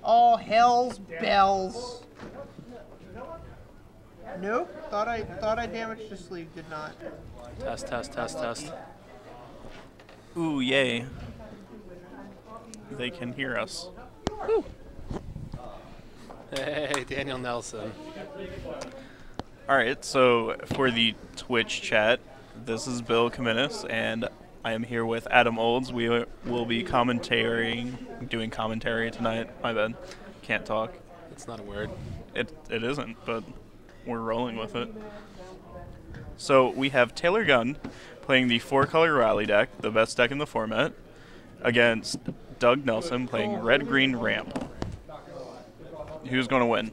All hell's bells. Nope. Thought I damaged the sleeve. Did not. Test. Ooh, yay. They can hear us. Woo. Hey, Daniel Nelson. Alright, so for the Twitch chat, this is Bill Kaminis, and I am here with Adam Olds. We will be doing commentary tonight. My bad. Can't talk. It's not a word. It isn't, but we're rolling with it. So we have Taylor Gunn playing the 4-color rally deck, the best deck in the format, against Doug Nelson playing red-green ramp. Who's going to win?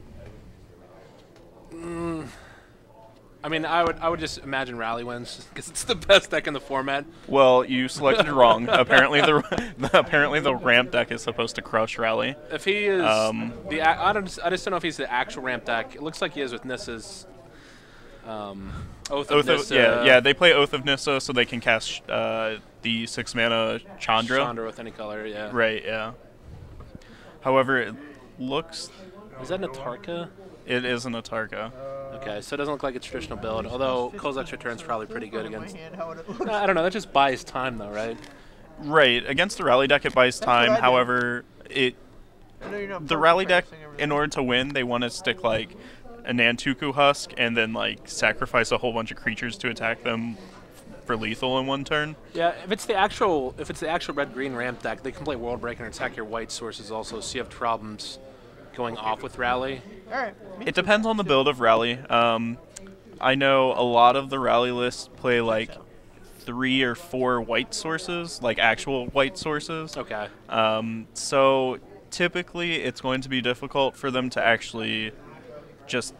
I mean, I would just imagine Rally wins because it's the best deck in the format. Well, you selected wrong. Apparently the ramp deck is supposed to crush Rally. If he is I just don't know if he's the actual ramp deck. It looks like he is with Nissa's Oath of Nissa. Yeah, they play Oath of Nissa so they can cast the 6-mana Chandra. Chandra with any color, yeah. Right, yeah. However, it looks... Is that an Atarka? It is an Atarka. Okay, so it doesn't look like a traditional build, although Kozilek's Return's probably pretty good against... I don't know, that just buys time though, right? Right, against the Rally deck it buys time, however, the Rally deck, in order to win, they want to stick like a Nantuku Husk and then like sacrifice a whole bunch of creatures to attack them for lethal in one turn. Yeah, if it's the actual red-green ramp deck, they can play World Break and attack your white sources also, so you have problems going off with Rally. Alright. It depends on the build of Rally. I know a lot of the Rally lists play like 3 or 4 white sources, like actual white sources. Okay. So typically it's going to be difficult for them to actually just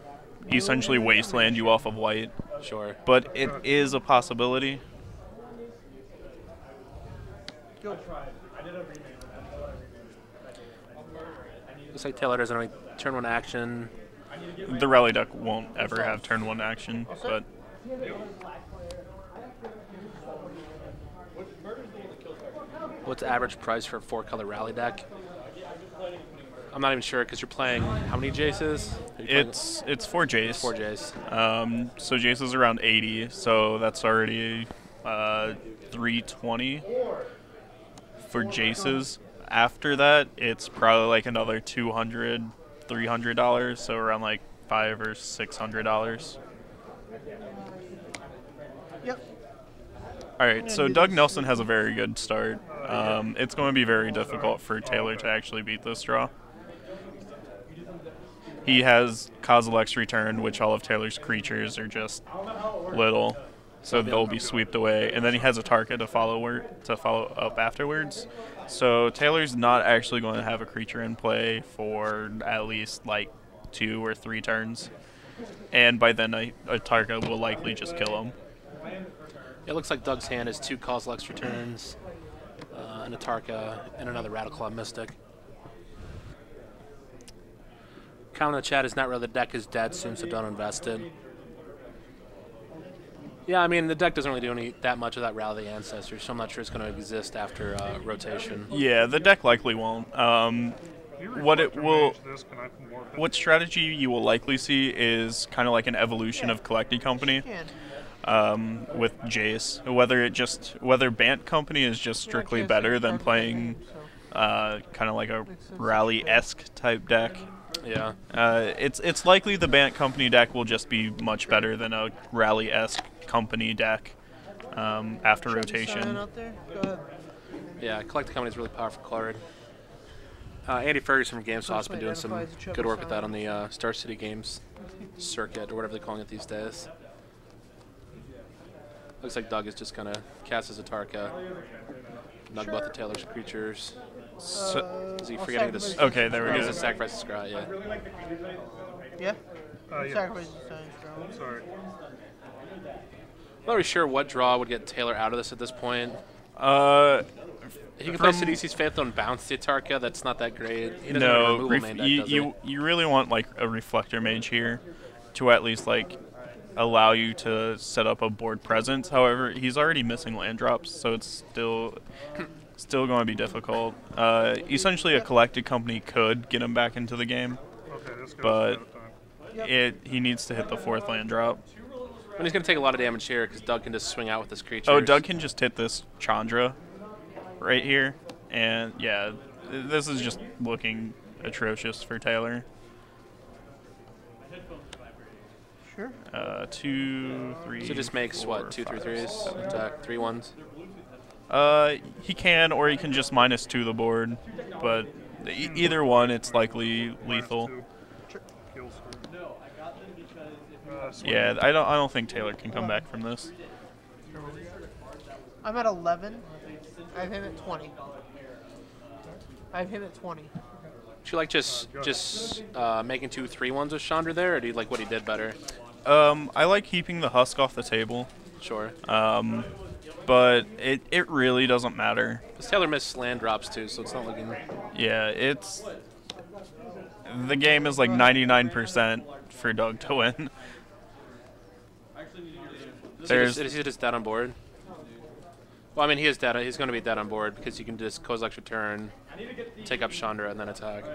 essentially wasteland you off of white. Sure. But it is a possibility. Looks like Taylor doesn't have any turn 1 action. The Rally deck won't ever have turn 1 action, but... What's the average price for a 4-color Rally deck? I'm not even sure because you're playing how many Jaces? It's 4 Jace. 4 Jace. So Jace is around 80, so that's already 320 for Jaces. After that, it's probably like another $200, $300, so around like $500 or $600. Yep. All right, so Doug Nelson has a very good start. It's going to be very difficult for Taylor to actually beat this draw. He has Kozilek's Return, which all of Taylor's creatures are just little, so they'll be swept away. And then he has a Atarka to follow up afterwards. So Taylor's not actually going to have a creature in play for at least like 2 or 3 turns. And by then, a Atarka will likely just kill him. It looks like Doug's hand is 2 Kozilek's Returns, an Atarka, and another Rattleclaw Mystic. Comment in the chat is not really the deck is dead soon, so don't invest it. Yeah, I mean, the deck doesn't really do that much of that Rally the Ancestors, so I'm not sure it's going to exist after rotation. Yeah, the deck likely won't. What strategy you will likely see is kind of like an evolution of Collecting Company with Jace. Whether Bant Company is just strictly better than playing kind of like a Rally-esque type deck. Yeah. It's likely the Bant Company deck will just be much better than a Rally-esque Company deck after rotation. Yeah, Collecting Company is a really powerful card. Andy Ferguson from GameStop has been doing some good work with that on the Star City Games circuit, or whatever they're calling it these days. Looks like Doug is just going to cast his Atarka, nug about the Taylor's creatures. So, is he forgetting this? Okay, there we go. He's a sacrifice of Scry, yeah. Yeah? Yeah. Sacrifice the Scry. Sorry. I'm not really sure what draw would get Taylor out of this at this point. He can play Sidisi's Phantom and bounce the Atarka. That's not that great. He doesn't have a removal main deck, does he? You really want like a Reflector Mage here to at least like allow you to set up a board presence. However, he's already missing land drops, so it's still Still going to be difficult. Essentially, a collected company could get him back into the game, but he needs to hit the 4th land drop. And he's going to take a lot of damage here because Doug can just swing out with this creature. Oh, Doug can just hit this Chandra right here. And, yeah, this is just looking atrocious for Taylor. Sure. 2, 3. So just makes, 4, what, 2, 3, 3s? Attack 3 1s? He can, or he can just -2 the board. But either one, it's likely lethal. Yeah, I don't think Taylor can come back from this. I'm at 11. I have him at 20. I have him at 20. Do you like just making 2 3 1s with Chandra there, or do you like what he did better? I like keeping the husk off the table. Sure. But it really doesn't matter. Because Taylor missed land drops too, so it's not looking... Yeah, the game is like 99% for Doug to win. Is he just dead on board? Well, I mean, he is dead. He's going to be dead on board because you can just Kozilek's Return, take up Chandra, and then attack.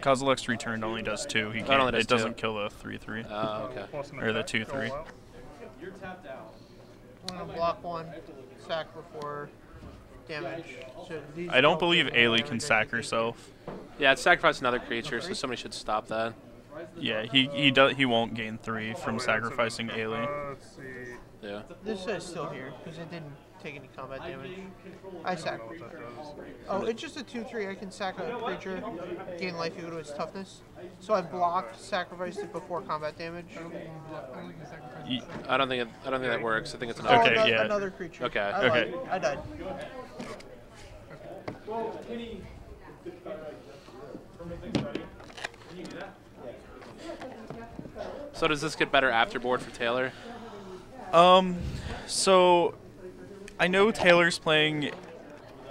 Kozilek's Return only does 2. He can't. It doesn't kill the 3/3. Oh, okay. Or the 2/3. I'm going to block 1, sack before damage. So I don't believe Ailey can sack herself. Yeah, it's sacrifice another creature, so somebody should stop that. Yeah, he won't gain 3 from sacrificing Ailey. Yeah. This is still here because it didn't take any combat damage. I sacked it. Oh, it's just a 2/3. I can sack a creature, gain life equal to its toughness. So I blocked, sacrificed it before combat damage. I don't think that works. I think it's Okay, another, yeah. another creature. Okay. Okay. I died. So does this get better after board for Taylor? So I know Taylor's playing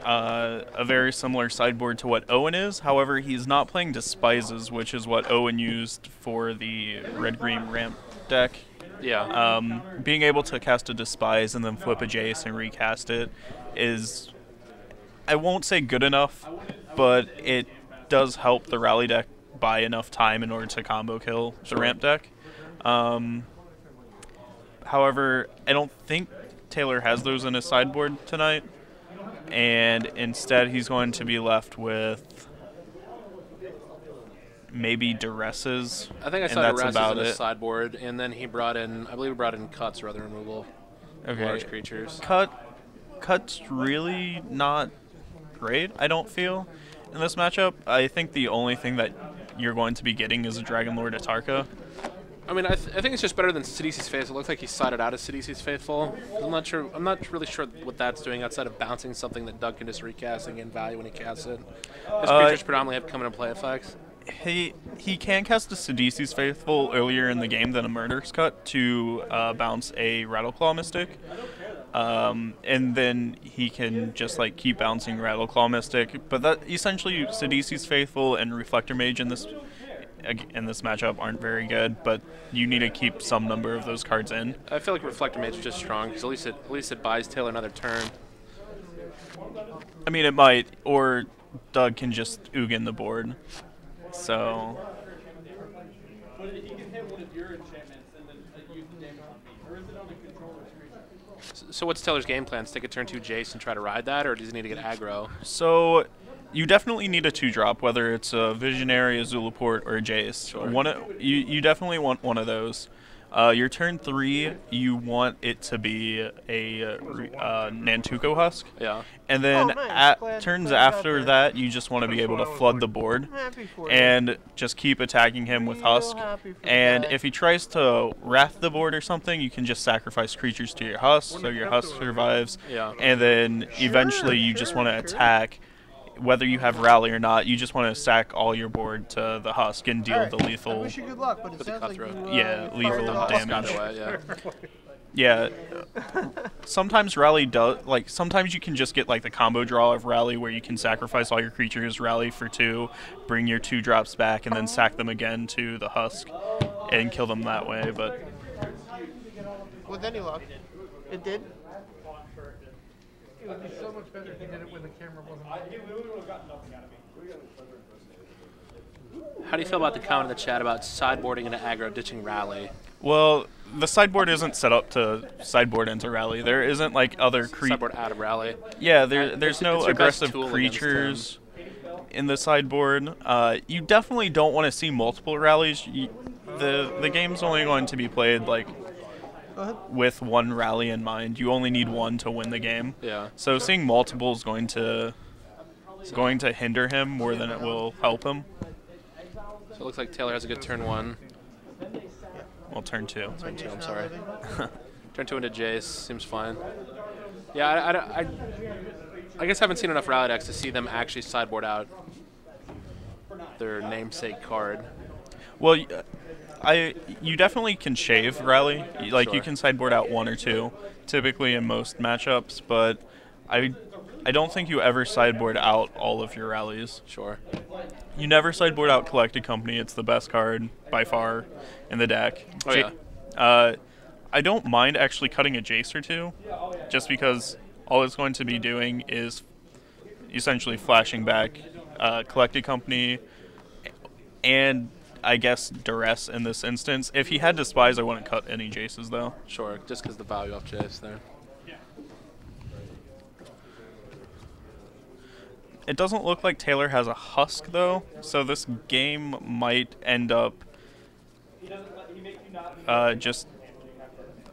a very similar sideboard to what Owen is. However, he's not playing Despises, which is what Owen used for the red-green ramp deck. Yeah. Being able to cast a Despise and then flip a Jace and recast it is, I won't say good enough, but it does help the rally deck buy enough time in order to combo kill the ramp deck. However, I don't think Taylor has those in his sideboard tonight, and instead he's going to be left with maybe Duresses. I think I saw Duresses in his sideboard, and then he brought in, I believe he brought in Cuts or other removal of large creatures. Cut's really not great, I don't feel, in this matchup. I think the only thing that you're going to be getting is a Dragon Lord Atarka. I mean, I think it's just better than Sidisi's Faithful. It looks like he sided out of Sidisi's Faithful. I'm not really sure what that's doing outside of bouncing something that Doug can just recast and gain value when he casts it. His creatures predominantly have come into play effects. He can cast a Sidisi's Faithful earlier in the game than a Murder's Cut to bounce a Rattleclaw Mystic. And then he can just like keep bouncing Rattleclaw Mystic. But that essentially Sidisi's Faithful and Reflector Mage in this matchup aren't very good, but you need to keep some number of those cards in. I feel like Reflector Mage is just strong because at least it buys Taylor another turn. I mean, it might, or Doug can just Ugin the board. So. So what's Taylor's game plan? Stick a turn 2 Jace and try to ride that, or does he need to get aggro? So you definitely need a 2-drop, whether it's a Visionary, a Zulaport, or a Jace. Sure. You definitely want one of those. Your turn 3, you want it to be a Nantuko Husk. Yeah. And then Nice. turns after that, you just want to be able to flood the board Happy for you. and just keep attacking him with Husk. Happy for And that. if he tries to Wrath the board or something, you can just sacrifice creatures to your Husk, so your Husk survives. Yeah. And then eventually you just want to attack. Whether you have Rally or not, you just want to stack all your board to the Husk and deal All right. the I lethal. wish you good luck, but it With the sounds like cutthroat. you, Yeah, you lethal fired it off. damage. Yeah. Yeah. Sometimes Rally does, like, sometimes you can just get, like, the combo draw of Rally where you can sacrifice all your creatures, Rally for 2, bring your 2-drops back, and then sack them again to the Husk and kill them that way, but. With any luck. It did? It would be so much better if he did it when the camera wasn't on. How do you feel about the comment in the chat about sideboarding into aggro, ditching rally? Well, the sideboard isn't set up to sideboard into rally. There isn't like other Sideboard out of rally. Yeah, there's no it's your best aggressive tool creatures in the sideboard. You definitely don't want to see multiple rallies. The game's only going to be played like with one rally in mind. You only need one to win the game. Yeah. So seeing multiple is going to hinder him more than it will help him. So it looks like Taylor has a good turn 1. Well, turn 2. Turn 2, I'm sorry. Turn 2 into Jace, seems fine. Yeah, I guess I haven't seen enough rally decks to see them actually sideboard out their namesake card. Well, you definitely can shave rally. Like Sure. you can sideboard out 1 or 2, typically in most matchups. But I don't think you ever sideboard out all of your rallies. Sure. You never sideboard out Collected Company. It's the best card by far in the deck. Oh yeah. I don't mind actually cutting a Jace or 2, just because all it's going to be doing is essentially flashing back Collected Company and I guess Duress in this instance. If he had Despise, I wouldn't cut any Jaces though. Sure, just because the value of Jace there. It doesn't look like Taylor has a Husk though, so this game might end up just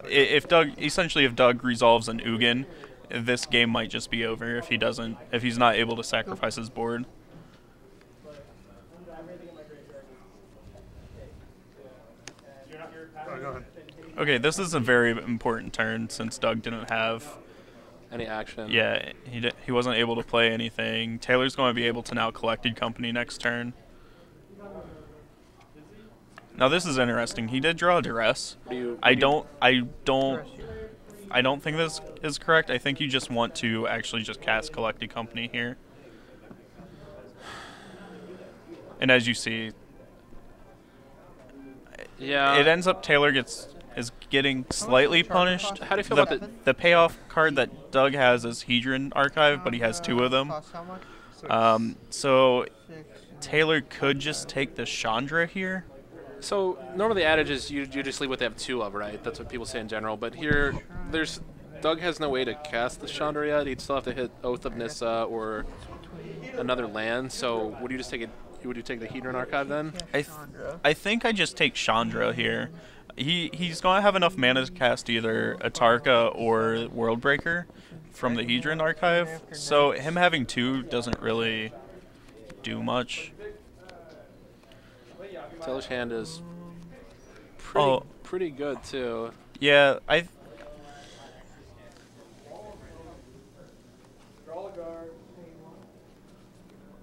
if Doug resolves an Ugin, this game might just be over if he's not able to sacrifice his board. Go ahead. Okay, this is a very important turn since Doug didn't have any action. Yeah, he wasn't able to play anything. Taylor's going to be able to now Collected Company next turn. Now this is interesting. He did draw a Duress. I don't think this is correct. I think you just want to actually just cast Collected Company here. And as you see, yeah, it ends up Taylor is getting slightly punished. How do you feel about the payoff card that Doug has is Hedron Archive, but he has 2 of them. So Taylor could just take the Chandra here. So normally the adage is you just leave what they have 2 of, right? That's what people say in general. But here, Doug has no way to cast the Chandra yet. He'd still have to hit Oath of Nissa or another land. So would you just take it? Would you take the Hedron Archive then? I think I just take Chandra here. He's going to have enough mana to cast either Atarka or Worldbreaker from the Hedron Archive. So him having 2 doesn't really do much. Taylor's hand is pretty good too. Yeah, I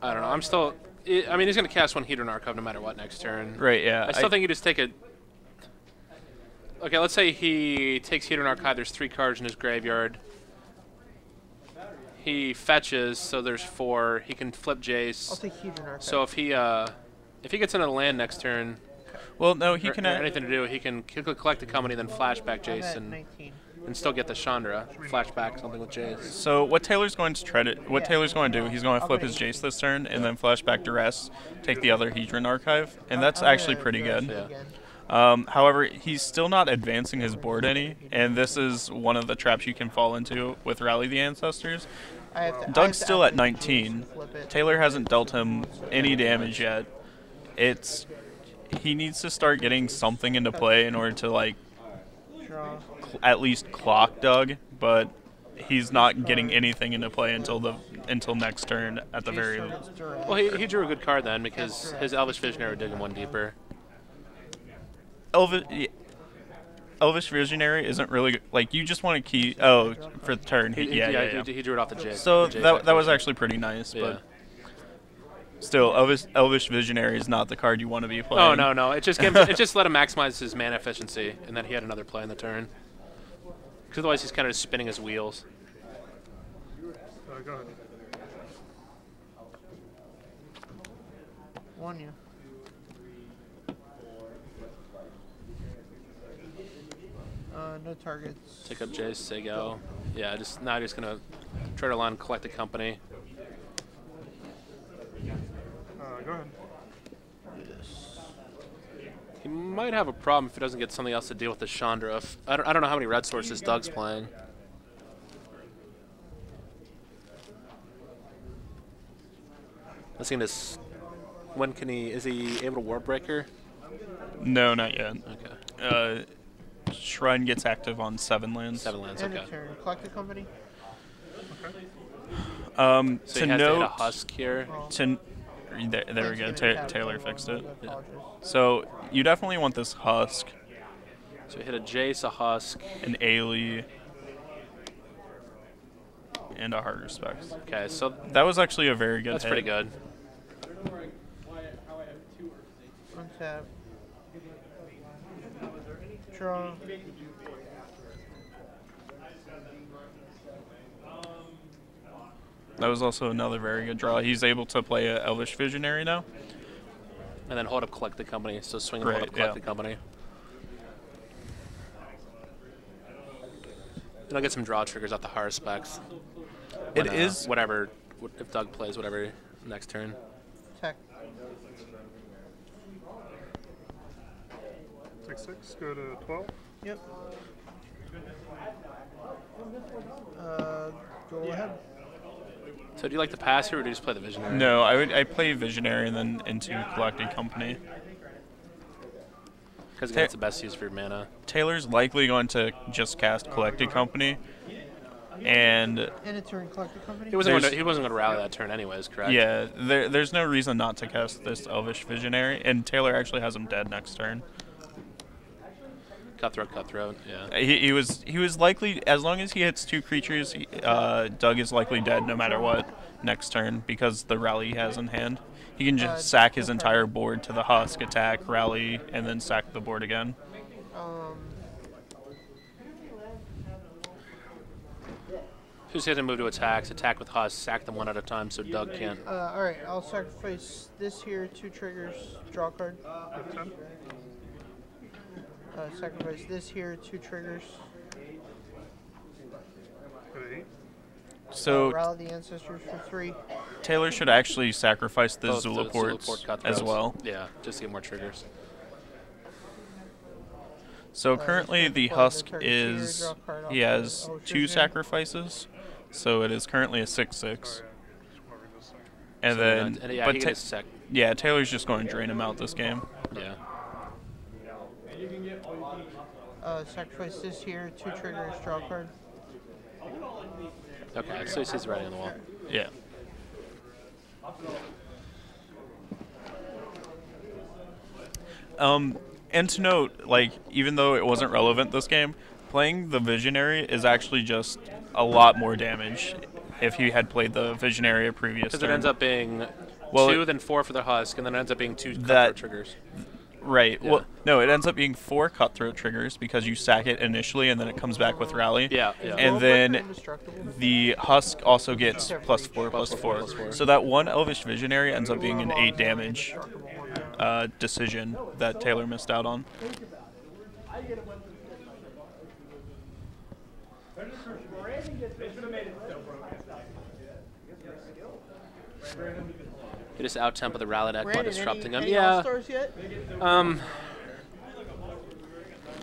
don't know. I'm still. I mean, he's going to cast 1 Hedron Archive no matter what next turn. Right. Yeah. I still think you just take it. Okay, let's say he takes Hedron Archive. There's 3 cards in his graveyard. He fetches, so there's 4. He can flip Jace. I'll take Hedron Archive. So if he gets into the land next turn, well, no, he can anything to do. He can collect the company, then flashback Jace, and still get the Chandra. Flashback something with Jace. So what Taylor's going to Taylor's going to do, he's going to flip his Jace this turn, and then flashback Duress, take the other Hedron Archive, and that's actually pretty good. Yeah. However, he's still not advancing his board any, and this is one of the traps you can fall into with Rally the Ancestors. Doug's still at 19. Taylor hasn't dealt him any damage yet. He needs to start getting something into play in order to like at least clock Doug, but he's not getting anything into play until next turn at the very least. Well, he drew a good card then because his Elvish Visionary would dig him 1 deeper. Elvish Visionary isn't really good. Like, you just want to key. Oh, for the turn. He drew it off the J. So that was actually pretty nice, but still, Elvish Visionary is not the card you want to be playing. Oh no! It just let him maximize his mana efficiency, and then he had another play in the turn. Because otherwise, he's kind of just spinning his wheels. Go ahead. One you. No targets. Take up Jace, say go. Yeah, just gonna Trader line, collect the company. Go ahead. He might have a problem if he doesn't get something else to deal with the Chandra. If, I don't know how many red sources Doug's playing. Let's see this. When can he? Is he able to Warp Breaker? No, not yet. Okay. Shrine gets active on 7 lands. 7 lands. End Okay. of turn. Collect the company. So To he has to hit a note, Husk here. there we go. Taylor fixed it. I apologize. So you definitely want this Husk, So he hit a Jace, a Husk. an Ailey, and a Heart Respect. Okay, so That was actually a very good that's hit. pretty good. Untap. Draw. That was also another very good draw. He's able to play a Elvish Visionary now. And then hold up, collect the company. So swing and hold Right, up, collect yeah. the company. Then I'll get some draw triggers off the Horror Specs. It is Whatever, if Doug plays whatever next turn. Tech. 6/6. Go to 12. Yep. Go ahead. So do you like the pass here, or do you just play the Visionary? no. I play Visionary and then into Collected Company. Because that's the best use for your mana. Taylor's likely going to just cast Collected Company, and End of turn. Collect the company. He wasn't There's- going to rally that turn anyways, correct? yeah, there's no reason not to cast this Elvish Visionary, and Taylor actually has him dead next turn. Cutthroat, yeah. He was likely, as long as he hits 2 creatures, Doug is likely dead no matter what next turn because the rally he has in hand. He can just sack his entire board to the Husk, attack, rally, and then sack the board again. Just hit and move to attacks, attack with Husk, sack them one at a time so Doug can't. Alright, I'll sacrifice this here, 2 triggers, draw a card. Sacrifice this here, 2 triggers. Go to 8. So Rally the ancestors for 3. Taylor should actually sacrifice the Both the Zulaport Zulaport Cutthroats. as well. Yeah, just to get more triggers. So currently just the play the Husk target here, is, draw a card off he the has Elvish 2 Visionary. sacrifices, so it is currently a 6/6. And So then, and yeah, but he gets sec. yeah, Taylor's just going to drain him out this game. Yeah. Sacrifice this here, 2 triggers, draw a card. Okay, so he's writing on the wall. Yeah. And to note, like, even though it wasn't relevant this game, playing the Visionary is actually just a lot more damage if he had played the Visionary a previous Because turn. it ends up being Well, 2, then 4 for the Husk, and then it ends up being 2 That- Cutthroat triggers. Right. Yeah. Well, no, it ends up being 4 Cutthroat triggers because you sack it initially and then it comes back with Rally. Yeah, yeah. And World then record indestructible. the Husk also gets +4, +4. +4. So that one Elvish Visionary ends up being an 8 damage Indestructible one. decision that Taylor missed out on. He just out-tempo the rally deck by Brandon, disrupting him. any Yeah. All-Stars yet?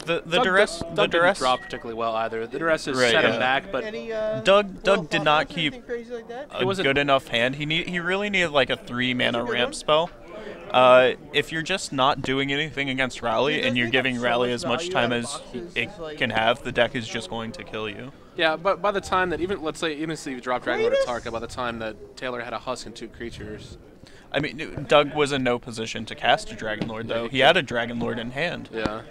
The Doug duress didn't draw particularly well either. The duress has Right, set yeah. him back, but Any, Doug World did not Flop keep anything crazy like that? a wasn't- good enough hand. He really needed like a 3 mana good ramp one. spell. If you're just not doing anything against Rally Dude, and they you're got giving so Rally much as much value time out of as boxes, it it's like- can have, the deck is just going to kill you. yeah. But by the time that even let's say even if you drop Dragon Lord Greatest- Atarka, by the time that Taylor had a Husk and 2 creatures, I mean, Doug was in no position to cast a Dragon Lord, though. He had a Dragon Lord in hand. yeah.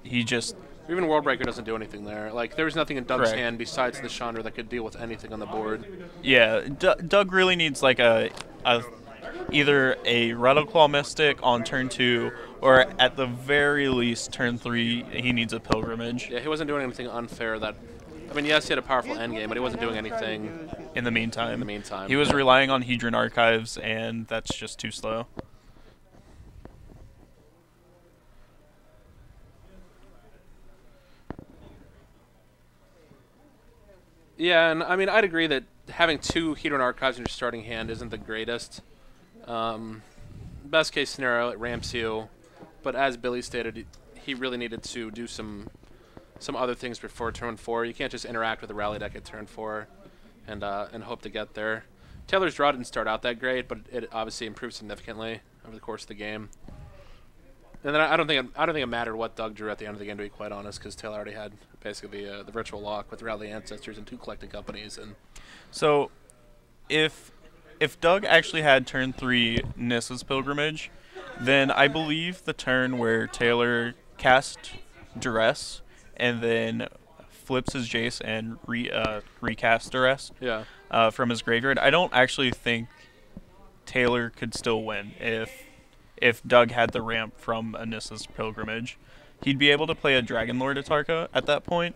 He just... Even World Breaker doesn't do anything there. Like there was nothing in Doug's Correct. hand besides the Chandra that could deal with anything on the board. Yeah, Doug really needs like either a Rattleclaw Mystic on turn 2, or at the very least turn 3 he needs a Pilgrimage. Yeah, he wasn't doing anything unfair. That I mean, yes, he had a powerful endgame, but he wasn't doing anything. In the meantime. In the meantime, He was yeah. relying on Hedron Archives, and that's just too slow. Yeah, and I mean, I'd agree that having 2 Hedron Archives in your starting hand isn't the greatest. Best case scenario, it ramps you, but as Billy stated, he really needed to do some other things before turn 4. You can't just interact with the rally deck at turn 4 and hope to get there. Taylor's draw didn't start out that great, but it obviously improved significantly over the course of the game. And then I don't think it mattered what Doug drew at the end of the game, to be quite honest, because Taylor already had basically the virtual lock with Rally Ancestors and 2 collected companies. And so, if Doug actually had turn 3 Nissa's Pilgrimage, then I believe the turn where Taylor cast Duress and then flips his Jace and recast Duress from his graveyard, I don't actually think Taylor could still win if Doug had the ramp from Anissa's Pilgrimage. He'd be able to play a Dragonlord Atarka at that point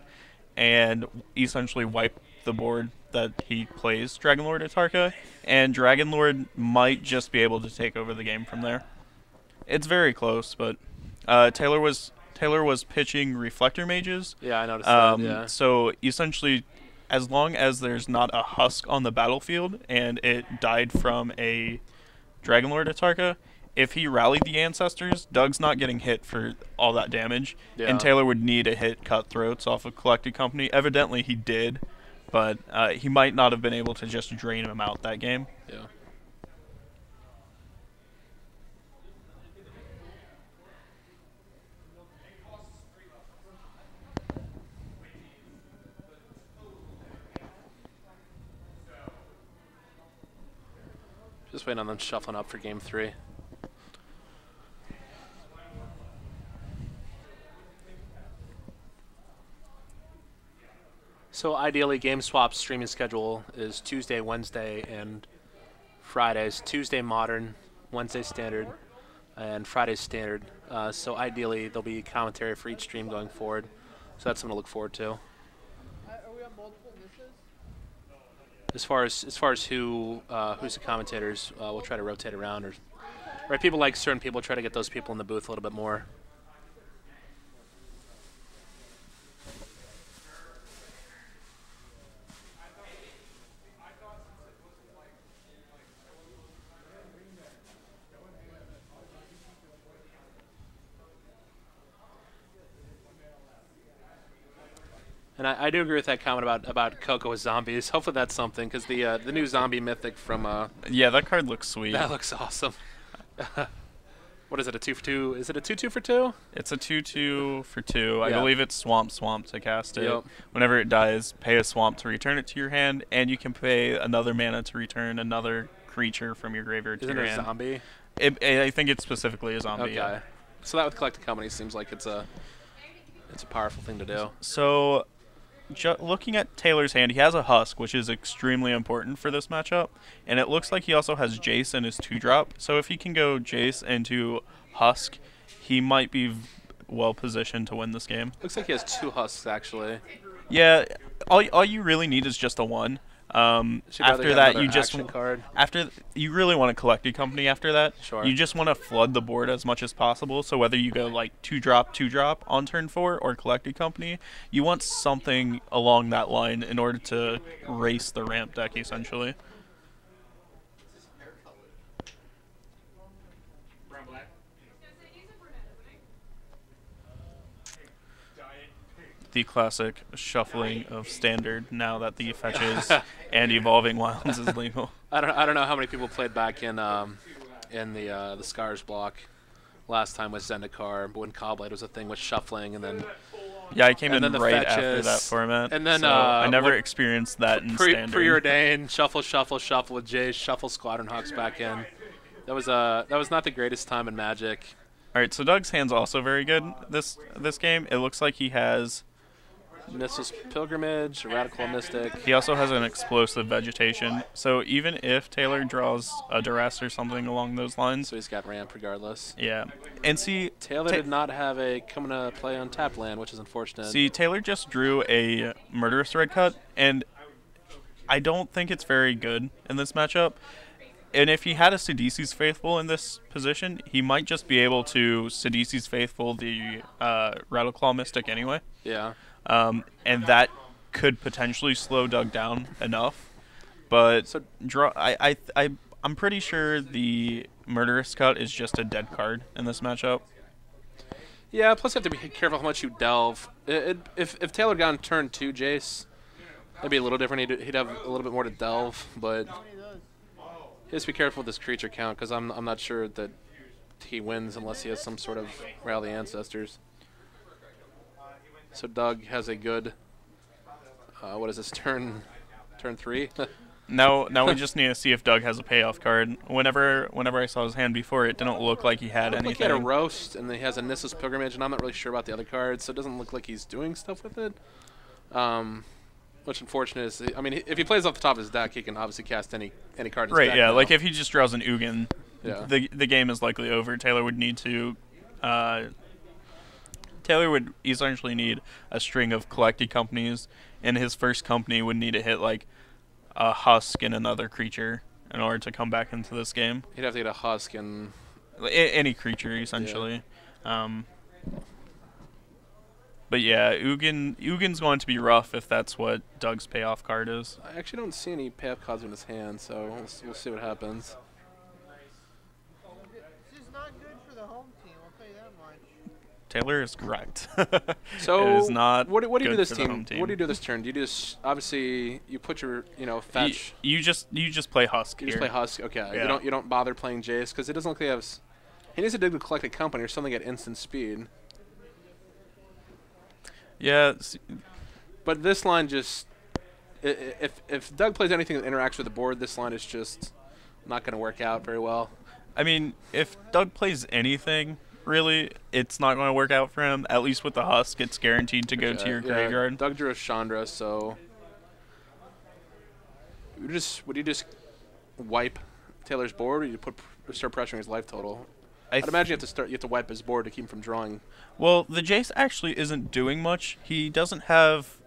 and essentially wipe the board that he plays Dragonlord Atarka, and Dragonlord might just be able to take over the game from there. It's very close, but Taylor was pitching Reflector Mages. Yeah, I noticed that, yeah. So essentially, as long as there's not a husk on the battlefield and it died from a Dragonlord Atarka, if he rallied the Ancestors, Doug's not getting hit for all that damage, and Taylor would need to hit Cutthroats off of Collected Company. Evidently he did, but he might not have been able to just drain him out that game. Yeah. Just waiting on them shuffling up for game 3. So ideally, Game Swap's streaming schedule is Tuesday, Wednesday, and Fridays. Tuesday Modern, Wednesday Standard, and Friday Standard. So ideally, there'll be commentary for each stream going forward. So that's something to look forward to. Are we on multiple Nissas? As far as who's the commentators, we'll try to rotate around, or right, people like certain people, try to get those people in the booth a little bit more. And I do agree with that comment about Coco with zombies. Hopefully that's something, because the new zombie mythic from yeah, that card looks sweet. That looks awesome. What is it, a 2 for 2? Is it a 2/2 for 2? It's a 2/2 for 2. I Yeah. believe it's swamp to cast it. Yep. Whenever it dies, pay a swamp to return it to your hand, and you can pay another mana to return another creature from your graveyard to Isn't your it a hand. zombie? I think it's specifically a zombie. Okay. Yeah. So that with Collected Company seems like it's a powerful thing to do. So, looking at Taylor's hand, he has a Husk, which is extremely important for this matchup, and it looks like he also has Jace in his 2-drop. So if he can go Jace into Husk, he might be well positioned to win this game. Looks like he has 2 husks, actually. Yeah, all you really need is just a 1. After that, you just you really want a Collected Company after that. Sure. You just want to flood the board as much as possible. So whether you go like 2-drop on turn 4 or Collected Company, you want something along that line in order to race the ramp deck essentially. The classic shuffling of Standard now that the fetches and Evolving Wilds is legal. I don't know how many people played back in the Scars block last time with Zendikar, but when Cobblade was a thing with shuffling, and then yeah, I came in then right fetches, after that format, and then so I never experienced that in Standard. Preordained shuffle with Jace, shuffle Squadron Hawks back in. That was not the greatest time in Magic. All right, so Doug's hand's also very good this game. It looks like he has Nissa's Pilgrimage, a Radical Mystic. He also has an Explosive Vegetation. So even if Taylor draws a Duress or something along those lines, So he's got ramp regardless. yeah. And see, Taylor did not have a coming to play on tapped land, which is unfortunate. See, Taylor just drew a Murderous Red Cut, and I don't think it's very good in this matchup. And if he had a Sidisi's Faithful in this position, he might just be able to Sidisi's Faithful the Rattleclaw Mystic anyway. Yeah. And that could potentially slow Doug down enough. but So draw. I'm pretty sure the Murderous Cut is just a dead card in this matchup. yeah, plus you have to be careful how much you delve. If Taylor got on turn 2 Jace, that'd be a little different. He'd have a little bit more to delve, but he has to be careful with this creature count because I'm not sure that he wins unless he has some sort of Rally Ancestors. So Doug has a good, what is this, turn 3? Now we just need to see if Doug has a payoff card. Whenever I saw his hand before, it didn't look like he had anything. Like he had a Roast, and he has a Nissa's Pilgrimage, and I'm not really sure about the other cards, so it doesn't look like he's doing stuff with it. Which unfortunate is, I mean, if he plays off the top of his deck, he can obviously cast any card in his Right, deck yeah, now. like if he just draws an Ugin, Yeah. the game is likely over. Taylor would need to... Taylor would essentially need a string of collected companies, and his first company would need to hit like a Husk and another creature in order to come back into this game. He'd have to get a Husk and... Any creature, essentially. Yeah. But yeah, Ugin's going to be rough if that's what Doug's payoff card is. I actually don't see any payoff cards in his hand, so we'll see what happens. This is not good for the home team, I'll tell you that much. Taylor is correct. So it is not what do you do good this for the home team. What do you do this turn? Do you just obviously you put your fetch? You just play Husk. You just play Husk. Okay. Yeah. You don't bother playing Jace because it doesn't look like he has. He needs to dig the collected company or something at instant speed. Yeah. But this line just, if Doug plays anything that interacts with the board, this line is just not going to work out very well. I mean, if Doug plays anything, really, it's not going to work out for him. At least with the Husk, it's guaranteed to go to your graveyard. Doug drew a Chandra, so would you just wipe Taylor's board, or you start pressuring his life total? I'd imagine you have to wipe his board to keep him from drawing. Well, the Jace actually isn't doing much. He doesn't have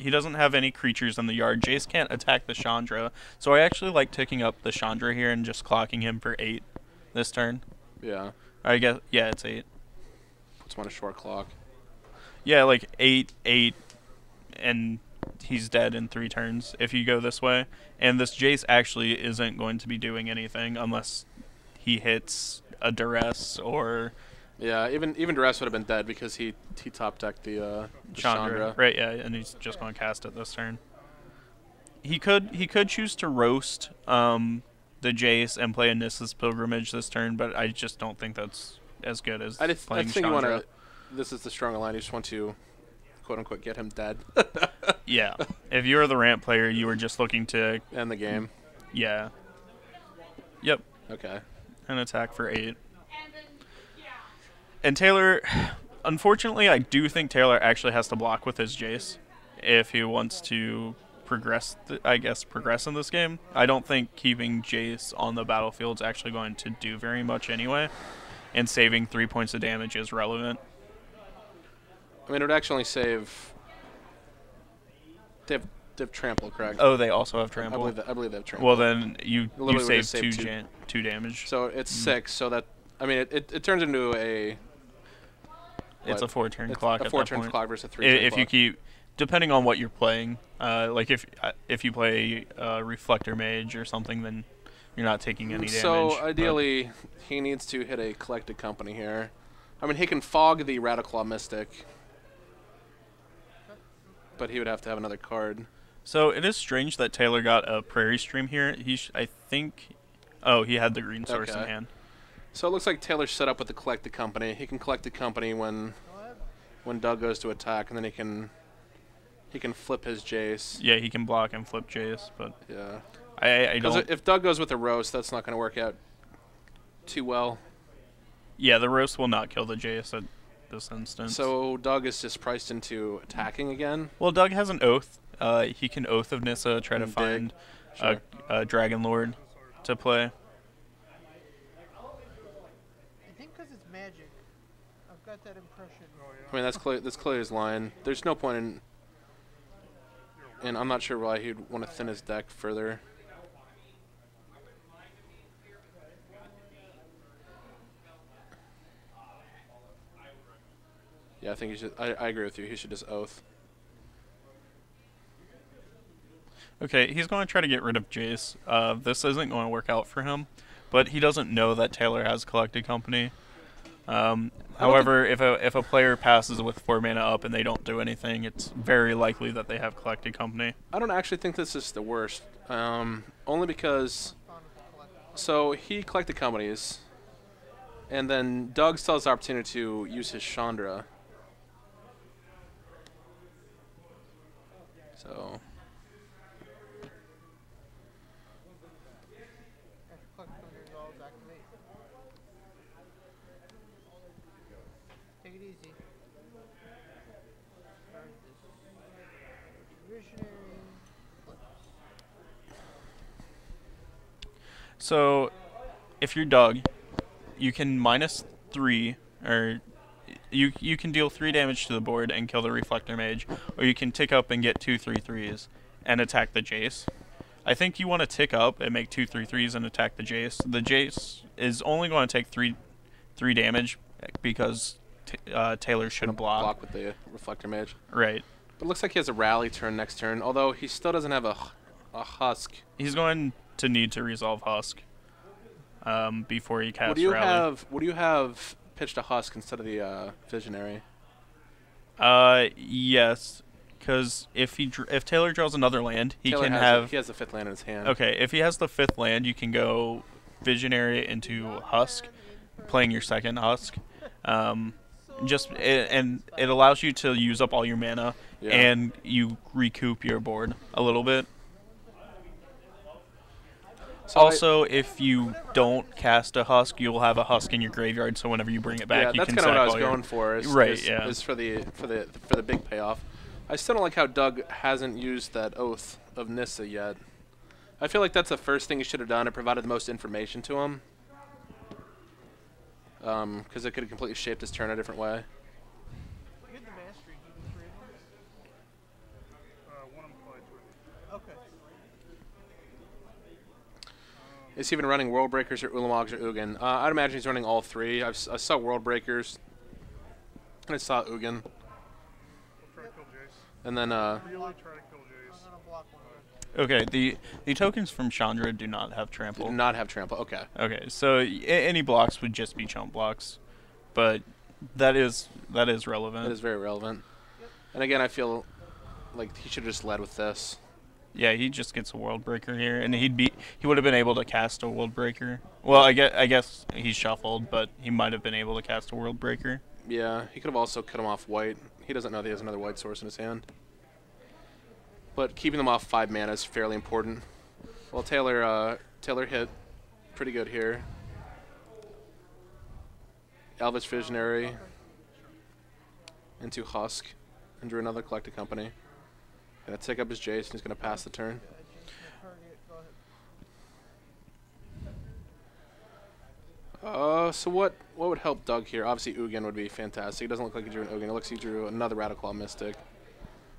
any creatures in the yard. Jace can't attack the Chandra, so I actually like taking up the Chandra here and just clocking him for 8 this turn. Yeah. I guess it's 8. Just want a short clock. Yeah, like 8, and he's dead in 3 turns if you go this way. And this Jace actually isn't going to be doing anything unless he hits a Duress or... Yeah, even Duress would have been dead because he top decked the Chandra. Right, yeah, and he's just going to cast it this turn. He could choose to roast the Jace and play a Nissa's Pilgrimage this turn, but I just don't think that's as good as playing think Chandra. This is the stronger line. You just want to, quote unquote, get him dead. Yeah, if you were the ramp player, you were just looking to end the game. Yeah. Yep. Okay. An attack for 8. And Taylor, unfortunately, I do think Taylor actually has to block with his Jace if he wants to progress in this game. I don't think keeping Jace on the battlefield is actually going to do very much anyway, and saving 3 points of damage is relevant. I mean, it would actually save... They have Trample, correct? Oh, they also have Trample? I believe they have Trample. Well, then you save save 2 damage. So it's 6, so that... I mean, it turns into a... It's a 4-turn clock at that point. A 4-turn clock versus a 3-turn clock. If you keep... Depending on what you're playing, like if you play Reflector Mage or something, then you're not taking any damage. So ideally, he needs to hit a collected company here. I mean, he can fog the Radiclaw Mystic, but he would have to have another card. So it is strange that Taylor got a Prairie Stream here. I think... Oh, he had the green source in hand. So it looks like Taylor's set up with the collected company. He can collect the company when Doug goes to attack, and then he can flip his Jace. Yeah, he can block and flip Jace, but yeah, I don't. If Doug goes with a roast, that's not going to work out too well. Yeah, the roast will not kill the Jace at this instance. So Doug is just priced into attacking again. Well, Doug has an oath. He can Oath of Nissa, try to find a Dragon Lord to play. I think because it's magic. I've got that impression. I mean, that's clearly his line. There's no point in... And I'm not sure why he'd want to thin his deck further. Yeah, I think he should... I agree with you. He should just Oath. Okay, he's going to try to get rid of Jace. This isn't going to work out for him, but he doesn't know that Taylor has Collected Company. However, if a player passes with 4 mana up and they don't do anything, it's very likely that they have Collected Company. I don't actually think this is the worst. Only because, so he collected companies, and then Doug still has the opportunity to use his Chandra. So. Take it easy. So, if you're Doug, you can -3, or you can deal 3 damage to the board and kill the Reflector Mage, or you can tick up and get 2 3/3s and attack the Jace. I think you want to tick up and make 2 3/3s and attack the Jace. The Jace is only going to take 3 damage because Taylor should block with the Reflector Mage. Right. But it looks like he has a rally turn next turn, although he still doesn't have a Husk. He's going to need to resolve Husk before he casts Rally. Would you have pitched a Husk instead of the Visionary? Yes, because if Taylor draws another land, he has the 5th land in his hand. Okay, if he has the 5th land, you can go Visionary into Husk, playing your 2nd Husk. And it allows you to use up all your mana, and you recoup your board a little bit. So also, if you don't cast a Husk, you'll have a Husk in your graveyard. So whenever you bring it back, you can sack all your... that's kind of what I was going for. Is for the big payoff. I still don't like how Doug hasn't used that Oath of Nissa yet. I feel like that's the first thing he should have done. It provided the most information to him. Because it could have completely shaped his turn a different way. Okay. Is he even running World Breakers or Ulamogs or Ugin? I'd imagine he's running all 3. I saw World Breakers, and I saw Ugin. And then okay, the tokens from Chandra do not have trample. Do not have trample. Okay. Okay, so any blocks would just be chump blocks, but that is relevant. That is very relevant. And again, I feel like he should have just led with this. Yeah, he just gets a World Breaker here, and he would have been able to cast a World Breaker. Well, I guess he's shuffled, but he might have been able to cast a World Breaker. Yeah, he could have also cut him off white. He doesn't know that he has another white source in his hand. But keeping them off 5 mana is fairly important. Well, Taylor hit pretty good here. Elvish Visionary into Husk and drew another Collected Company. Gonna take up his Jace and he's gonna pass the turn. So what would help Doug here? Obviously Ugin would be fantastic. It doesn't look like he drew an Ugin. It looks like he drew another Radiclaw Mystic.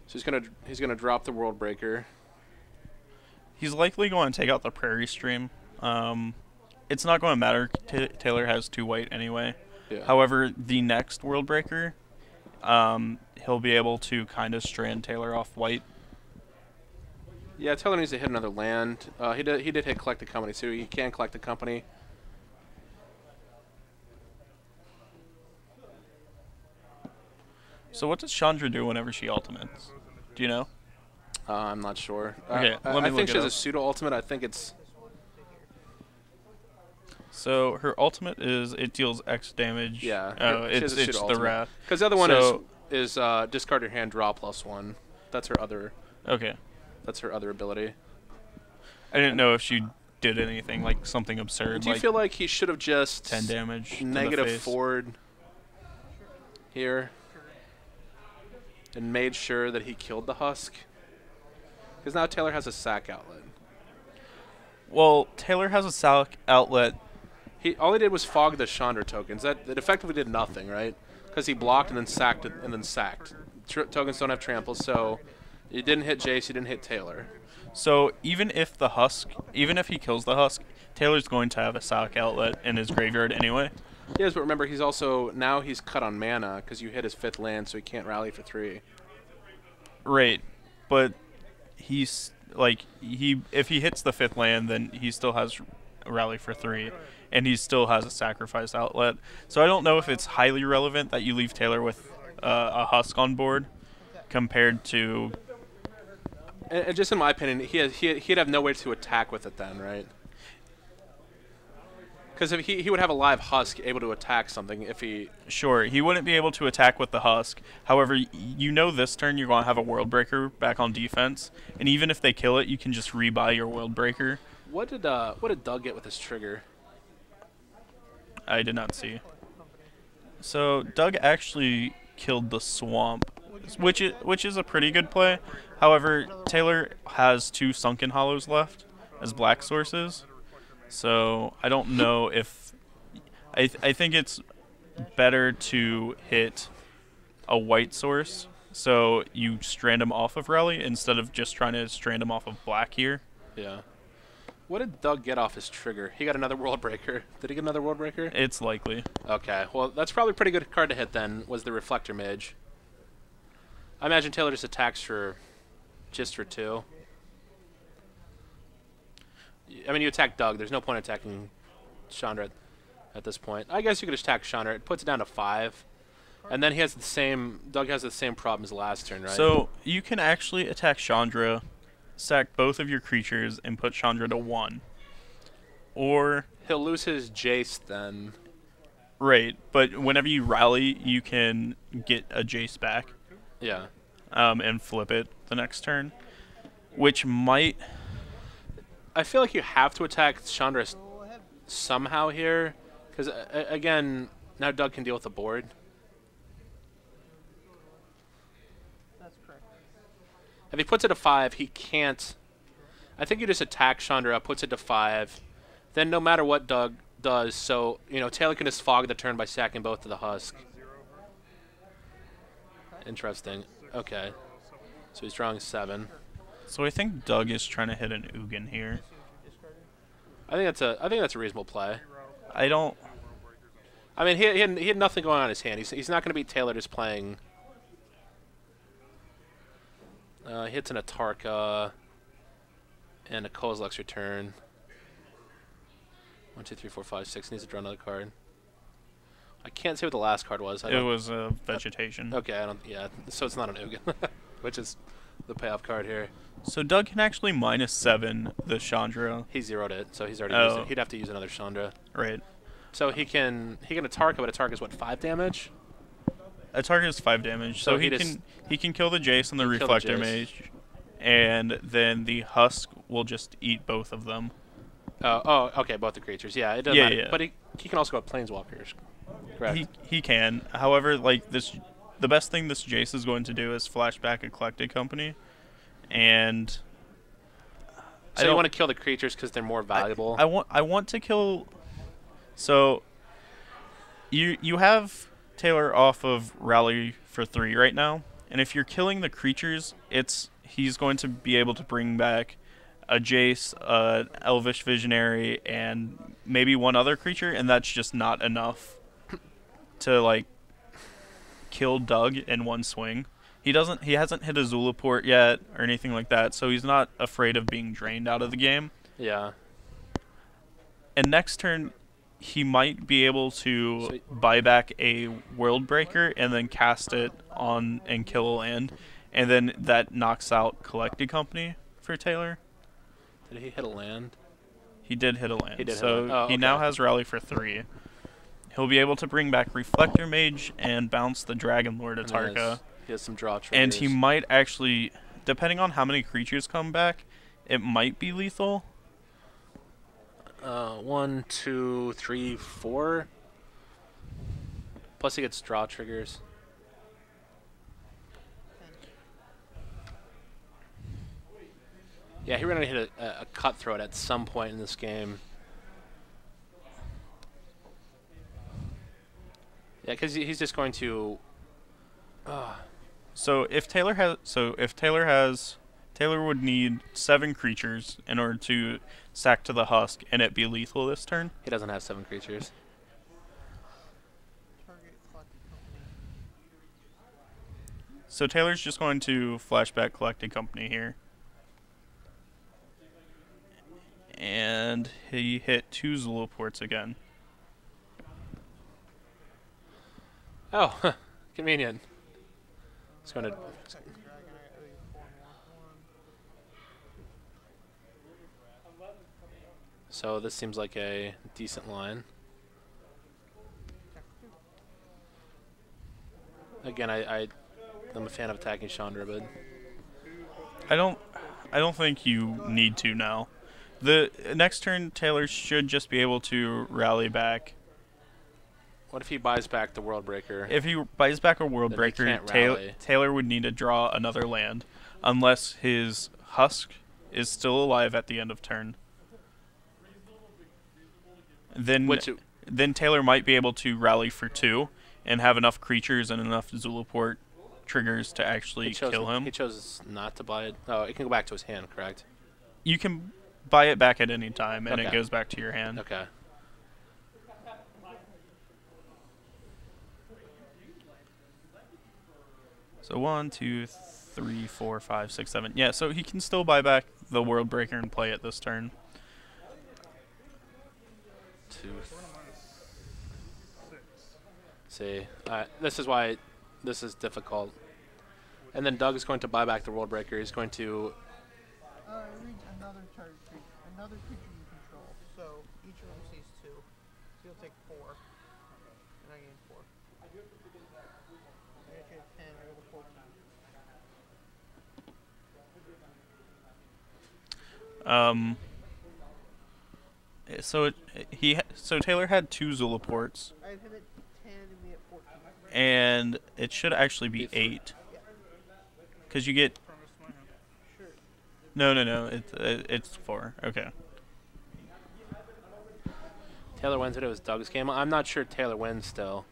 So he's gonna drop the World Breaker. He's likely going to take out the Prairie Stream. It's not going to matter. Taylor has 2 white anyway. Yeah. However, the next World Breaker, he'll be able to kind of strand Taylor off white. Yeah, Taylor needs to hit another land. He did hit Collected Company, so he can collect the company. So what does Chandra do whenever she ultimates? Do you know? I'm not sure. Okay, I think she has a pseudo ultimate. I think it's... So her ultimate is it deals X damage. Yeah. Oh, it's the Wrath. Because the other one is discard your hand, draw +1. That's her other... Okay. That's her other ability. I didn't know if she did anything, like something absurd. Do you feel like he should have just... 10 damage negative forward here and made sure that he killed the Husk? Because now Taylor has a sack outlet. Well, Taylor has a sack outlet. All he did was fog the Chandra tokens. That effectively did nothing, right? Because he blocked and then sacked it and then sacked. Tokens don't have trample, so you didn't hit Jace, you didn't hit Taylor. So even if he kills the Husk, Taylor's going to have a sack outlet in his graveyard anyway. Yes, but remember he's cut on mana because you hit his 5th land, so he can't rally for 3. Right, but he's like if he hits the 5th land, then he still has rally for 3, and he still has a sacrifice outlet. So I don't know if it's highly relevant that you leave Taylor with a husk on board compared to. And just in my opinion, he'd have nowhere to attack with it then, right? Because if he would have a live husk able to attack something if he. Sure, he wouldn't be able to attack with the husk. However, you know this turn you're going to have a World Breaker back on defense, and even if they kill it, you can just rebuy your World Breaker. What did Doug get with his trigger? I did not see. So Doug actually killed the swamp, which is a pretty good play. However, Taylor has 2 Sunken Hollows left as black sources. So I don't know if I think it's better to hit a white source so you strand him off of rally instead of just trying to strand him off of black here. Yeah. What did Doug get off his trigger? He got another World Breaker. Did he get another World Breaker? It's likely. Okay. Well, that's probably a pretty good card to hit then. Was the Reflector Mage. I imagine Taylor just attacks for 2. I mean, you attack Doug. There's no point attacking Chandra at this point. I guess you could attack Chandra. It puts it down to 5. And then Doug has the same problem as last turn, right? So you can actually attack Chandra, sack both of your creatures, and put Chandra to 1. Or... He'll lose his Jace then. Right, but whenever you rally, you can get a Jace back. Yeah. And flip it the next turn. Which might... I feel like you have to attack Chandra somehow here, because again, now Doug can deal with the board. That's correct. If he puts it to 5, he can't. I think you just attack Chandra, puts it to 5, then no matter what Doug does, so Taylor can just fog the turn by sacking both of the husk. Interesting. Okay, so he's drawing 7. So I think Doug is trying to hit an Ugin here. I think that's a reasonable play. I don't. I mean, he had nothing going on in his hand. He's not going to beat Taylor just playing. He hits an Atarka and a Kozilek's Return. 1, 2, 3, 4, 5, 6. Needs to draw another card. I can't say what the last card was. It was a Vegetation. Okay, I don't. Yeah, so it's not an Ugin, which is the payoff card here. So Doug can actually -7 the Chandra. He zeroed it, so he's already used it. He'd have to use another Chandra. Right. So he can Atarka, but Atarka is what, 5 damage? Atarka is 5 damage, so he can kill the Jace and the Reflector Mage, and then the Husk will just eat both of them. Oh, okay, both the creatures. Yeah, it doesn't matter. Yeah. But he can also go with Planeswalkers. Correct. He can. However, like the best thing this Jace is going to do is flashback a Collected Company, and so you want to kill the creatures because they're more valuable. I want to kill. So you have Taylor off of rally for 3 right now, and if you're killing the creatures, he's going to be able to bring back a Jace, Elvish Visionary, and maybe one other creature, and that's just not enough to like kill Doug in one swing. He hasn't hit a Zulaport yet or anything like that, so he's not afraid of being drained out of the game. Yeah. And next turn, he might be able to buy back a World Breaker and then cast it on and kill a land, and then that knocks out Collected Company for Taylor. Did he hit a land? He did hit a land. He did so hit a land. Oh, he now has rally for 3. He'll be able to bring back Reflector Mage and bounce the Dragon Lord Atarka. He has some draw triggers. And he might actually, depending on how many creatures come back, it might be lethal. 1, 2, 3, 4. Plus he gets draw triggers. Yeah, he ran to hit a Cutthroat at some point in this game. Yeah, because he's just going to. So if Taylor has, Taylor would need 7 creatures in order to sack to the Husk and it be lethal this turn. He doesn't have 7 creatures. So Taylor's just going to flashback Collected Company here. And he hit 2 Zulu ports again. Oh, convenient. It's going to. So this seems like a decent line. Again, I'm a fan of attacking Chandra, but I don't think you need to now. The next turn, Taylor should just be able to rally back. what if he buys back the World Breaker? If he buys back a World Then he Breaker, can't rally. Taylor would need to draw another land, unless his Husk is still alive at the end of turn. Then Taylor might be able to rally for 2 and have enough creatures and enough Zulaport triggers to actually kill him. He chose not to buy it. Oh, it can go back to his hand, correct? You can buy it back at any time, and Okay. it goes back to your hand. Okay. So 1, 2, 3, 4, 5, 6, 7. Yeah, so he can still buy back the World Breaker and play it this turn. 2. See, this is why this is difficult. And then Doug is going to buy back the World Breaker. He's going to. It reads another target creature, another creature you control. So each of them sees 2. So you'll take 4, and I gain 4. I get you a 10. I go to 14. So Taylor had 2 Zulaports, I had him at 10 and me at 14. and it should actually be 8. Because you get. Sure. No. It's 4. Okay. Taylor wins it. It was Doug's game. I'm not sure Taylor wins still.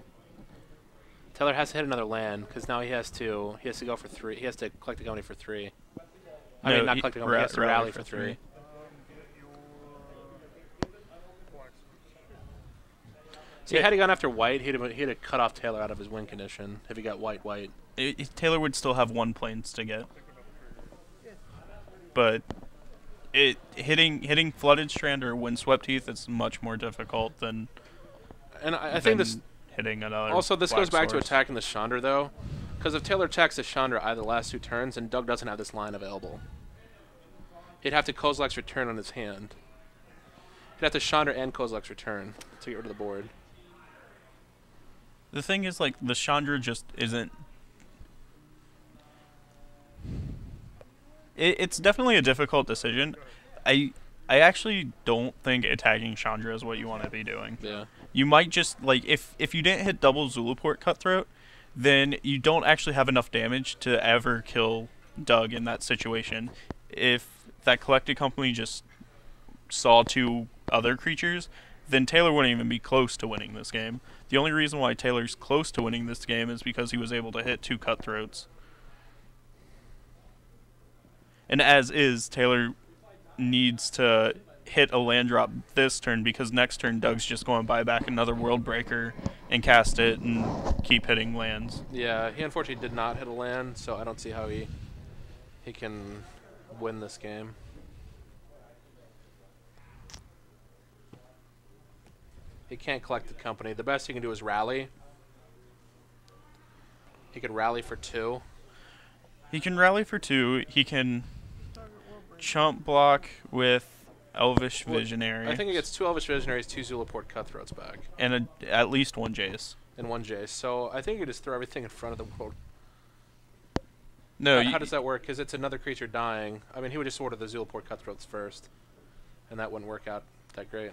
Taylor has to hit another land because now he has to go for 3. He has to collect the company for 3. I mean, not collect the company. He has to rally for 3. See, had he gone after white, he'd have cut off Taylor out of his win condition if he got white. Taylor would still have 1 planes to get. But hitting Flooded Strand or Windswept Heath is much more difficult than. And I think this hitting another. Also, this goes back to source. attacking the Chandra though, because if Taylor attacks the Chandra either the last 2 turns, and Doug doesn't have this line available, he'd have to Kozilek's Return on his hand. He'd have to Chandra and Kozilek's Return to get rid of the board. The thing is, like, the Chandra just isn't. It's definitely a difficult decision. I actually don't think attacking Chandra is what you want to be doing. Yeah. You might just, like, if you didn't hit double Zulaport Cutthroat, then you don't actually have enough damage to ever kill Doug in that situation. If that collected company just saw 2 other creatures, then Taylor wouldn't even be close to winning this game. The only reason why Taylor's close to winning this game is because he was able to hit 2 Cutthroats. And as is, Taylor needs to hit a land drop this turn because next turn Doug's just going to buy back another World Breaker and cast it and keep hitting lands. Yeah, he unfortunately did not hit a land, so I don't see how he can win this game. He can't collect the company. The best he can do is rally. He could rally for 2. He can rally for 2. He can chump block with Elvish Visionary. I think he gets 2 Elvish Visionaries, 2 Zulaport Cutthroats back. And at least 1 Jace. And 1 Jace. So I think you just throw everything in front of the world. No, How does that work? Because it's another creature dying. I mean, he would just order the Zulaport Cutthroats first. And that wouldn't work out that great.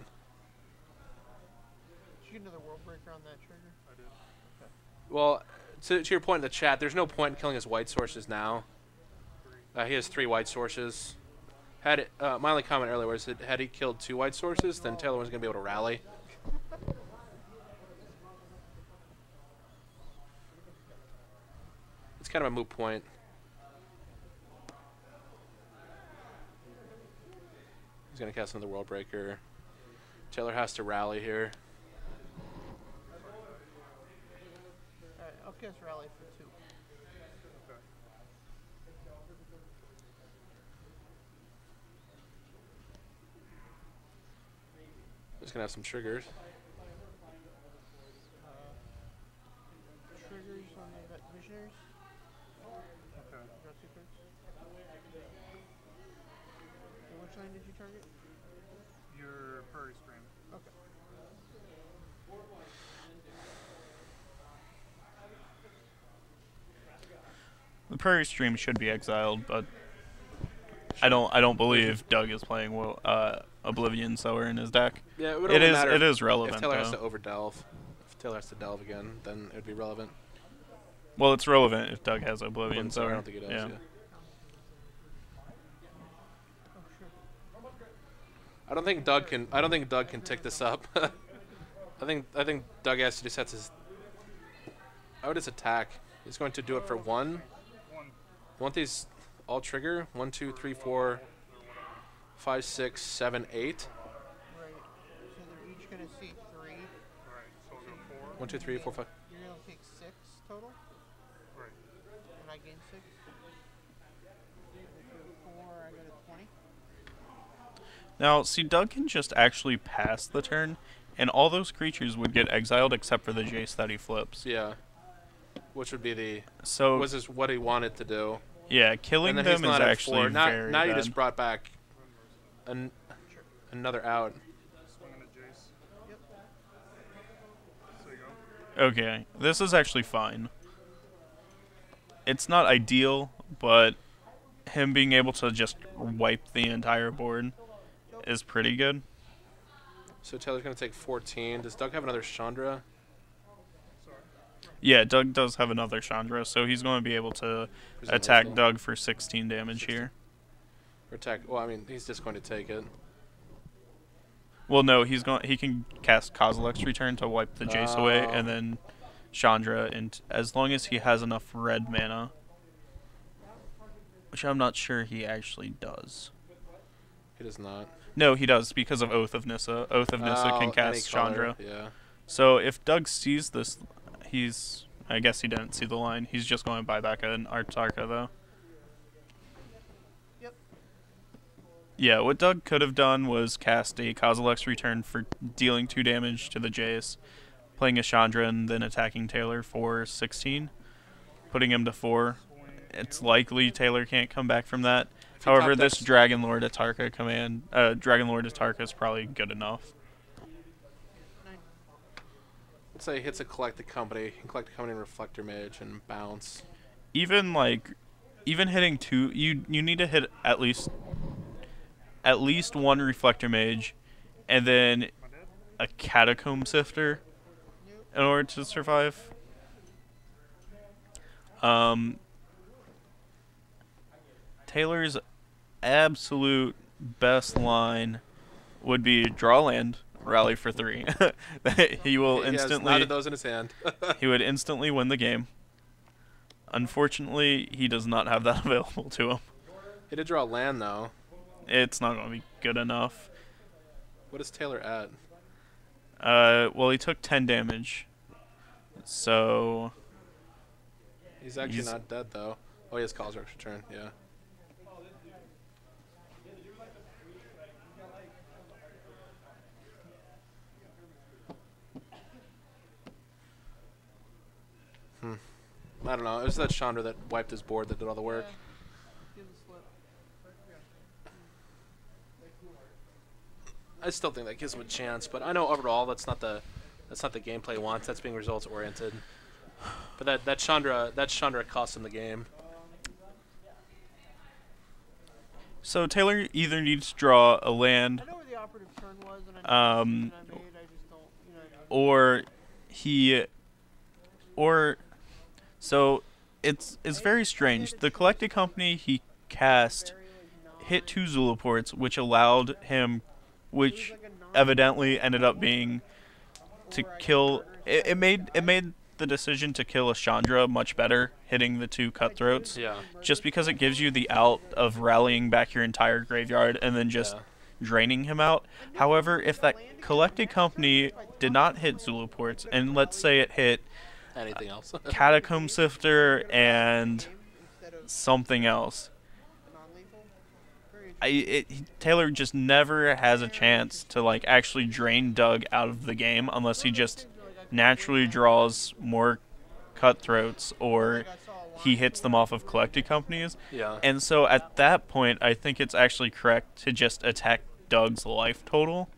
Did you get another World Breaker on that trigger? I did. Okay. Well, to your point in the chat, there's no point in killing his white sources now. He has 3 white sources. My only comment earlier was that had he killed 2 white sources, then Taylor was going to be able to rally. It's kind of a moot point. He's going to cast another World Breaker. Taylor has to rally here. Alright, I'll cast Rally for 2. Just gonna have some triggers. Triggers on the Visionaries. Okay. Draw 2 cards. And which land did you target? Your Prairie Stream. Okay. The Prairie Stream should be exiled, but I don't believe Doug is playing Oblivion Sower in his deck. Yeah, it would It only is matter it is relevant if Taylor has to though. overdelve. If Taylor has to delve again, then it would be relevant. Well, it's relevant if Doug has Oblivion Oblivion Sower, Sower. I don't think it does. Yeah. Oh, sure. I don't think Doug can tick this up. I think Doug has to just have his. I would just attack. He's going to do it for 1. Want these all trigger? 1, 2, 3, 4, 5, 6, 7, 8. Right. So they're each going to see 3. Right. So I'll go 4. 1, 2, 3, 4, 5. You're going to take 6 total? Right. And I gain 6? If you're 4, I go to 20? Now, see, Doug can just actually pass the turn, and all those creatures would get exiled except for the Jace that he flips. Yeah. Which would be the So was this what he wanted to do? yeah, killing And then he's them is not at actually 4. very Now you bad. just brought back another out. Swinging at Jace. Yep. So you go. Okay, this is actually fine. It's not ideal, but him being able to just wipe the entire board is pretty good. So Taylor's going to take 14. Does Doug have another Chandra? Yeah, Doug does have another Chandra, so he's going to be able to Presumably attack still. Doug for 16 damage 16. here. Or attack? Well, I mean, he's just going to take it. Well, no, he can cast Kozilek's Return to wipe the Jace away, Oh. and then Chandra, and as long as he has enough red mana, which I'm not sure he actually does. He does not. No, he does because of Oath of Nissa. Oath of Nissa Oh, can any cast color, Chandra. Yeah. So if Doug sees this, I guess he didn't see the line. He's just going to buy back an Artarka, though. Yep. Yeah, what Doug could have done was cast a Kozilek's Return for dealing 2 damage to the Jace, playing a Chandra, and then attacking Taylor for 16, putting him to 4. It's likely Taylor can't come back from that. If he However, top this decks- Dragon Lord Atarka command, Dragon Lord Atarka is probably good enough. 9. Let's say he hits a collect the company. He can collect the company and Reflector Mage and bounce. Even hitting 2, you need to hit at least 1 Reflector Mage, and then a Catacomb Sifter in order to survive. Taylor's absolute best line would be draw land, rally for 3. He will He has instantly 9 of those in his hand. he would instantly win the game. Unfortunately, he does not have that available to him. He did draw land though. It's not going to be good enough. What is Taylor at? Well, he took 10 damage. So, He's actually He's- not dead though. Oh, he has Kozilek's Return. Yeah. I don't know. It was that Chandra that wiped his board that did all the work. Give the slip. I still think that gives him a chance, but I know overall that's not the gameplay he wants. That's being results oriented. But that Chandra cost him the game. so Taylor either needs to draw a land, I know where the operative turn was, and I know the decision I made. I just don't, you know what I mean? so it's very strange. The Collected Company he cast hit 2 Zulaports, which allowed him, which evidently ended up being to kill. It made the decision to kill a Chandra much better, hitting the 2 Cutthroats. Yeah. Just because it gives you the out of rallying back your entire graveyard and then just Yeah. draining him out. However, if that Collected Company did not hit Zuluports, and let's say it hit Anything else? Catacomb Sifter and Instead of something else, non-lethal. Very Taylor just never has a chance to like actually drain Doug out of the game unless he just naturally draws more cutthroats or he hits them off of collected companies. Yeah. And so at that point, I think it's actually correct to just attack Doug's life total.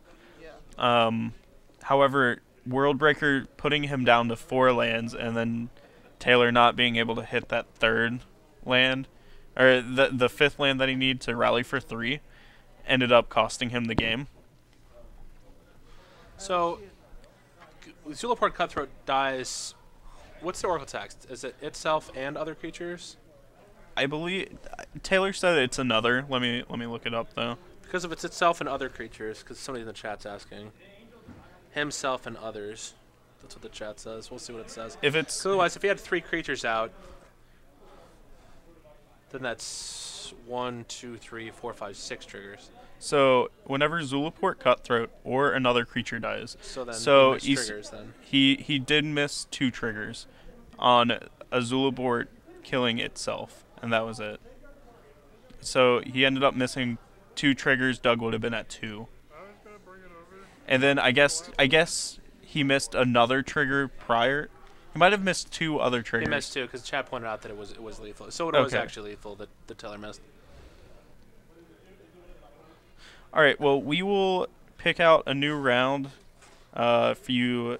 However, Worldbreaker putting him down to 4 lands and then Taylor not being able to hit that 3rd land, or the 5th land that he needed to rally for 3, ended up costing him the game. So, Zulaport Cutthroat dies. What's the Oracle text? Is it itself and other creatures? I believe Taylor said it's another. Let me look it up though. Because if it's itself and other creatures, because somebody in the chat's asking. Himself and others. That's what the chat says. We'll see what it says. If it's So otherwise, if he had 3 creatures out, then that's 1, 2, 3, 4, 5, 6 triggers. so whenever Zulaport Cutthroat or another creature dies, So then he missed triggers then. he did miss 2 triggers on a Zulaport killing itself, and that was it. So he ended up missing 2 triggers. Doug would have been at 2. And then I guess he missed another trigger prior. He might have missed 2 other triggers. He missed 2 because chat pointed out that it was lethal. So it was Okay. actually lethal that the Taylor missed. All right. Well, we will pick out a new round for you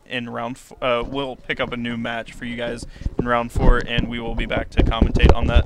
in round. We'll pick up a new match for you guys in round 4, and we will be back to commentate on that.